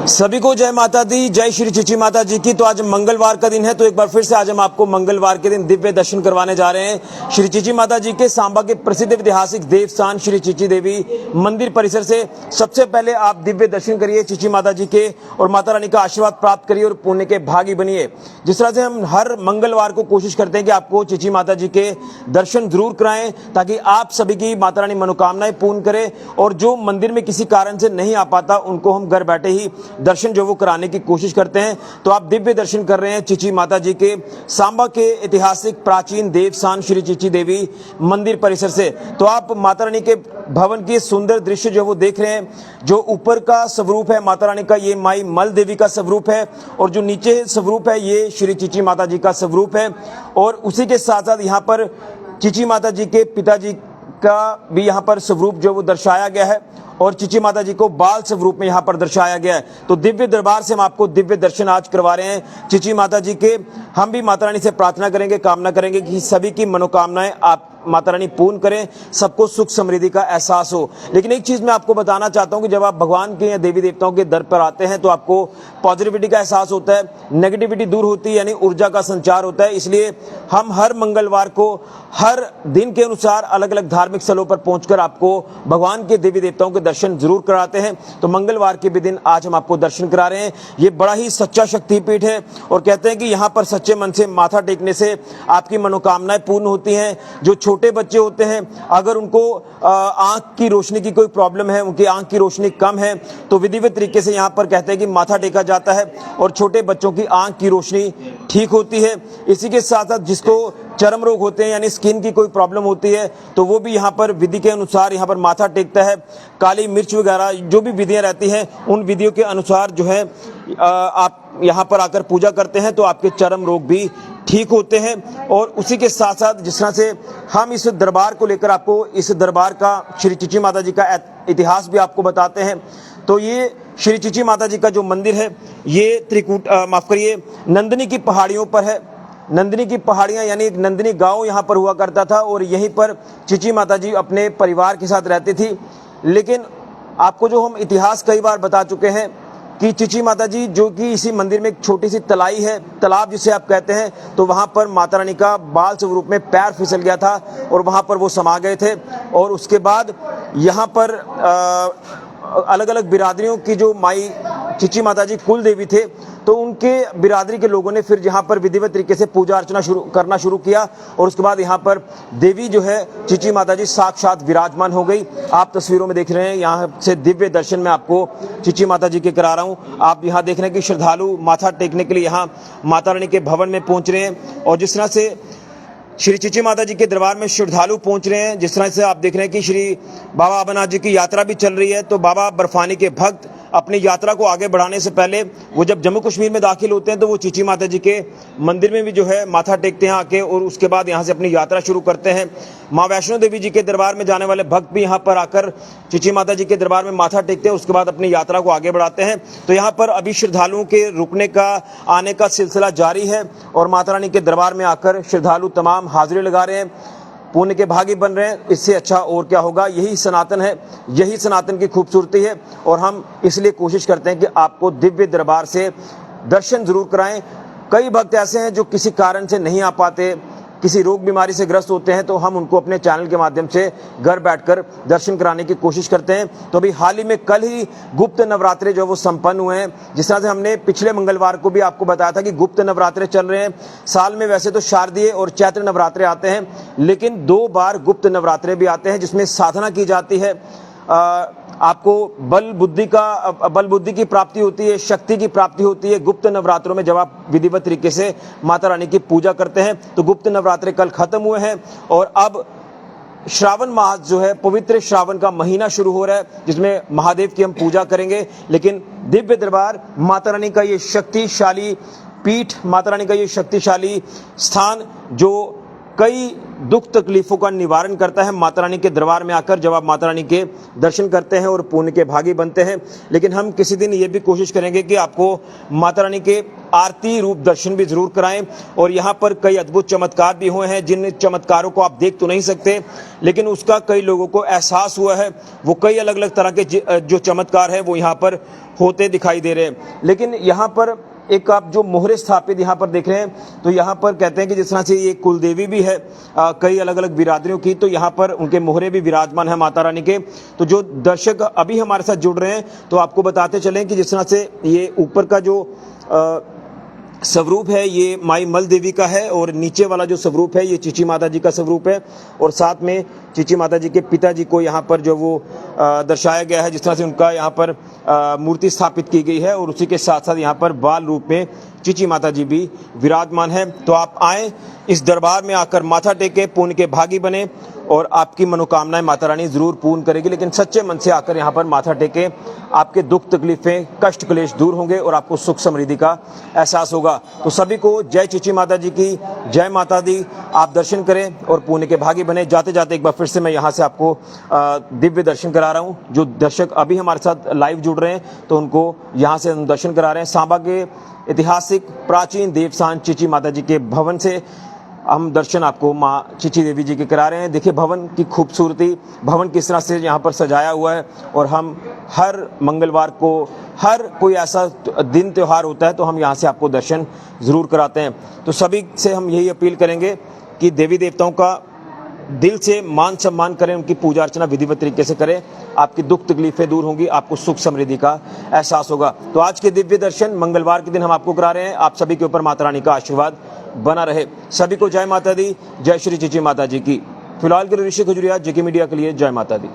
सभी को जय माता दी, जय श्री चिची माता जी की। तो आज मंगलवार का दिन है, तो एक बार फिर से आज हम आपको मंगलवार के दिन दिव्य दर्शन करवाने जा रहे हैं श्री चिची माता जी के सांबा के प्रसिद्ध ऐतिहासिक देवस्थान श्री चिची देवी मंदिर परिसर से। सबसे पहले आप दिव्य दर्शन करिए चिची माता जी के और माता रानी का आशीर्वाद प्राप्त करिए और पुण्य के भागी बनिए। जिस तरह से हम हर मंगलवार को कोशिश करते हैं कि आपको चिची माता जी के दर्शन जरूर कराएं, ताकि आप सभी की माता रानी मनोकामनाएं पूर्ण करे। और जो मंदिर में किसी कारण से नहीं आ पाता, उनको हम घर बैठे ही दर्शन जो वो कराने की कोशिश करते हैं। तो आप दिव्य दर्शन कर रहे हैं चिची माता जी के सांबा के ऐतिहासिक प्राचीन देवस्थान श्री चिची देवी मंदिर परिसर से। तो आप माता रानी के भवन की सुंदर दृश्य जो वो देख रहे हैं। जो ऊपर का स्वरूप है माता रानी का, ये माई मल देवी का स्वरूप है, और जो नीचे स्वरूप है ये श्री चिची माता जी का स्वरूप है। और उसी के साथ साथ यहाँ पर चिची माता जी के पिताजी का भी यहाँ पर स्वरूप जो वो दर्शाया गया है, और चिची माता जी को बाल स्वरूप में यहाँ पर दर्शाया गया है। तो दिव्य दरबार से हम आपको दिव्य दर्शन आज करवा रहे हैं चिची माता जी के। हम भी माता रानी से प्रार्थना करेंगे, कामना करेंगे कि सभी की मनोकामनाएं आप माता रानी पूर्ण करें, सबको सुख समृद्धि का एहसास हो। लेकिन एक चीज मैं आपको बताना चाहता हूं कि जब आप भगवान के या देवी देवताओं के दर पर आते हैं तो आपको पॉजिटिविटी का एहसास होता है, नेगेटिविटी दूर होती है, यानी ऊर्जा का संचार होता है। इसलिए हम हर मंगलवार को हर दिन के अनुसार अलग अलग धार्मिक स्थलों पर पहुंचकर आपको भगवान के देवी देवताओं के दर्शन जरूर कराते हैं। तो मंगलवार के भी दिन आज हम आपको दर्शन करा रहे हैं। ये बड़ा ही सच्चा शक्तिपीठ है, और कहते हैं कि यहाँ पर सच्चे मन से माथा टेकने से आपकी मनोकामनाएं पूर्ण होती हैं। जो छोटे बच्चे होते हैं, अगर उनको आंख की रोशनी की कोई प्रॉब्लम है, उनकी आंख की रोशनी कम है, तो विधिवत तरीके से यहाँ पर कहते हैं कि माथा टेका जाता है और छोटे बच्चों की आंख की रोशनी ठीक होती है। इसी के साथ साथ जिसको चर्म रोग होते हैं, यानी स्किन की कोई प्रॉब्लम होती है, तो वो भी यहाँ पर विधि के अनुसार यहाँ पर माथा टेकता है। काली मिर्च वगैरह जो भी विधियां रहती हैं, उन विधियों के अनुसार जो है आप यहाँ पर आकर पूजा करते हैं, तो आपके चर्म रोग भी ठीक होते हैं। और उसी के साथ साथ जिस तरह से हम इस दरबार को लेकर आपको इस दरबार का श्री चिची माता जी का इतिहास भी आपको बताते हैं। तो ये श्री चिची माता जी का जो मंदिर है, ये त्रिकूट नंदिनी की पहाड़ियों पर है। नंदिनी की पहाड़ियां यानी एक नंदिनी गांव यहाँ पर हुआ करता था, और यहीं पर चिची माता जी अपने परिवार के साथ रहती थी। लेकिन आपको जो हम इतिहास कई बार बता चुके हैं कि चिची माता जी जो कि इसी मंदिर में एक छोटी सी तलाई है, तालाब जिसे आप कहते हैं, तो वहां पर माता रानी का बाल स्वरूप में पैर फिसल गया था और वहां पर वो समा गए थे। और उसके बाद यहाँ पर अलग अलग बिरादरियों की जो माई चिची माता जी कुल देवी थे, तो उनके बिरादरी के लोगों ने फिर यहाँ पर विधिवत तरीके से पूजा अर्चना करना शुरू किया, और उसके बाद यहाँ पर देवी जो है चिची माता जी साक्षात विराजमान हो गई। आप तस्वीरों में देख रहे हैं, यहाँ से दिव्य दर्शन में आपको चिची माता जी के करा रहा हूँ। आप यहाँ देख रहे हैं कि श्रद्धालु माथा टेकने के लिए यहाँ माता रानी के भवन में पहुँच रहे हैं, और जिस तरह से श्री चिची माता जी के दरबार में श्रद्धालु पहुंच रहे हैं, जिस तरह से आप देख रहे हैं कि श्री बाबा अमरनाथ जी की यात्रा भी चल रही है। तो बाबा बर्फानी के भक्त अपनी यात्रा को आगे बढ़ाने से पहले वो जब जम्मू कश्मीर में दाखिल होते हैं, तो वो चिची माता जी के मंदिर में भी जो है माथा टेकते हैं आके, और उसके बाद यहाँ से अपनी यात्रा शुरू करते हैं। माँ वैष्णो देवी जी के दरबार में जाने वाले भक्त भी यहाँ पर आकर चिची माता जी के दरबार में माथा टेकते हैं, उसके बाद अपनी यात्रा को आगे बढ़ाते हैं। तो यहाँ पर अभी श्रद्धालुओं के रुकने का आने का सिलसिला जारी है, और माता रानी के दरबार में आकर श्रद्धालु तमाम हाजिरी लगा रहे हैं, पुण्य के भागी बन रहे हैं। इससे अच्छा और क्या होगा। यही सनातन है, यही सनातन की खूबसूरती है, और हम इसलिए कोशिश करते हैं कि आपको दिव्य दरबार से दर्शन जरूर कराएं। कई भक्त ऐसे हैं जो किसी कारण से नहीं आ पाते, किसी रोग बीमारी से ग्रस्त होते हैं, तो हम उनको अपने चैनल के माध्यम से घर बैठकर दर्शन कराने की कोशिश करते हैं। तो अभी हाल ही में कल ही गुप्त नवरात्रे जो वो संपन्न हुए हैं। जिस तरह से हमने पिछले मंगलवार को भी आपको बताया था कि गुप्त नवरात्रे चल रहे हैं। साल में वैसे तो शारदीय और चैत्र नवरात्रे आते हैं, लेकिन 2 बार गुप्त नवरात्रे भी आते हैं, जिसमें साधना की जाती है। आपको बल बुद्धि की प्राप्ति होती है, शक्ति की प्राप्ति होती है गुप्त नवरात्रों में, जब आप विधिवत तरीके से माता रानी की पूजा करते हैं। तो गुप्त नवरात्रे कल खत्म हुए हैं, और अब श्रावण मास जो है, पवित्र श्रावण का महीना शुरू हो रहा है, जिसमें महादेव की हम पूजा करेंगे। लेकिन दिव्य दरबार माता रानी का ये शक्तिशाली पीठ, माता रानी का ये शक्तिशाली स्थान, जो कई दुख तकलीफों का निवारण करता है माता रानी के दरबार में आकर जब आप माता रानी के दर्शन करते हैं और पुण्य के भागी बनते हैं। लेकिन हम किसी दिन ये भी कोशिश करेंगे कि आपको माता रानी के आरती रूप दर्शन भी जरूर कराएं और यहाँ पर कई अद्भुत चमत्कार भी हुए हैं जिन चमत्कारों को आप देख तो नहीं सकते, लेकिन उसका कई लोगों को एहसास हुआ है। वो कई अलग अलग तरह के जो चमत्कार है वो यहाँ पर होते दिखाई दे रहे हैं। लेकिन यहाँ पर एक आप जो मोहरे स्थापित यहाँ पर देख रहे हैं, तो यहाँ पर कहते हैं कि जिस तरह से ये कुल देवी भी है कई अलग अलग बिरादरियों की, तो यहाँ पर उनके मोहरे भी विराजमान है माता रानी के। तो जो दर्शक अभी हमारे साथ जुड़ रहे हैं तो आपको बताते चलें कि जिस तरह से ये ऊपर का जो स्वरूप है ये माई मल देवी का है और नीचे वाला जो स्वरूप है ये चीची माता जी का स्वरूप है और साथ में चीची माता जी के पिताजी को यहाँ पर जो वो दर्शाया गया है, जिस तरह से उनका यहाँ पर मूर्ति स्थापित की गई है और उसी के साथ साथ यहाँ पर बाल रूप में चीची माता जी भी विराजमान है। तो आप आए इस दरबार में आकर माथा टेके, पुण्य के भागी बने और आपकी मनोकामनाएं माता रानी जरूर पूर्ण करेगी। लेकिन सच्चे मन से आकर यहाँ पर माथा टेके, आपके दुख तकलीफें कष्ट क्लेश दूर होंगे और आपको सुख समृद्धि का एहसास होगा। तो सभी को जय चीची माता जी की, जय माता दी। आप दर्शन करें और पुण्य के भागी बने। जाते जाते एक बार फिर से मैं यहाँ से आपको दिव्य दर्शन करा रहा हूँ। जो दर्शक अभी हमारे साथ लाइव जुड़ रहे हैं तो उनको यहाँ से हम दर्शन करा रहे हैं। सांबा के ऐतिहासिक प्राचीन देवस्थान चीची माता जी के भवन से हम दर्शन आपको माँ चीची देवी जी के करा रहे हैं। देखिए भवन की खूबसूरती, भवन किस तरह से यहाँ पर सजाया हुआ है। और हम हर मंगलवार को, हर कोई ऐसा दिन त्योहार होता है तो हम यहाँ से आपको दर्शन ज़रूर कराते हैं। तो सभी से हम यही अपील करेंगे कि देवी देवताओं का दिल से मान सम्मान करें, उनकी पूजा अर्चना विधिवत तरीके से करें। आपकी दुख तकलीफें दूर होंगी, आपको सुख समृद्धि का एहसास होगा। तो आज के दिव्य दर्शन मंगलवार के दिन हम आपको करा रहे हैं। आप सभी के ऊपर माता रानी का आशीर्वाद बना रहे। सभी को जय माता दी, जय श्री चीची माता जी की। फिलहाल के लिए ऋषि खजुरिया, जेके मीडिया के लिए जय माता दी।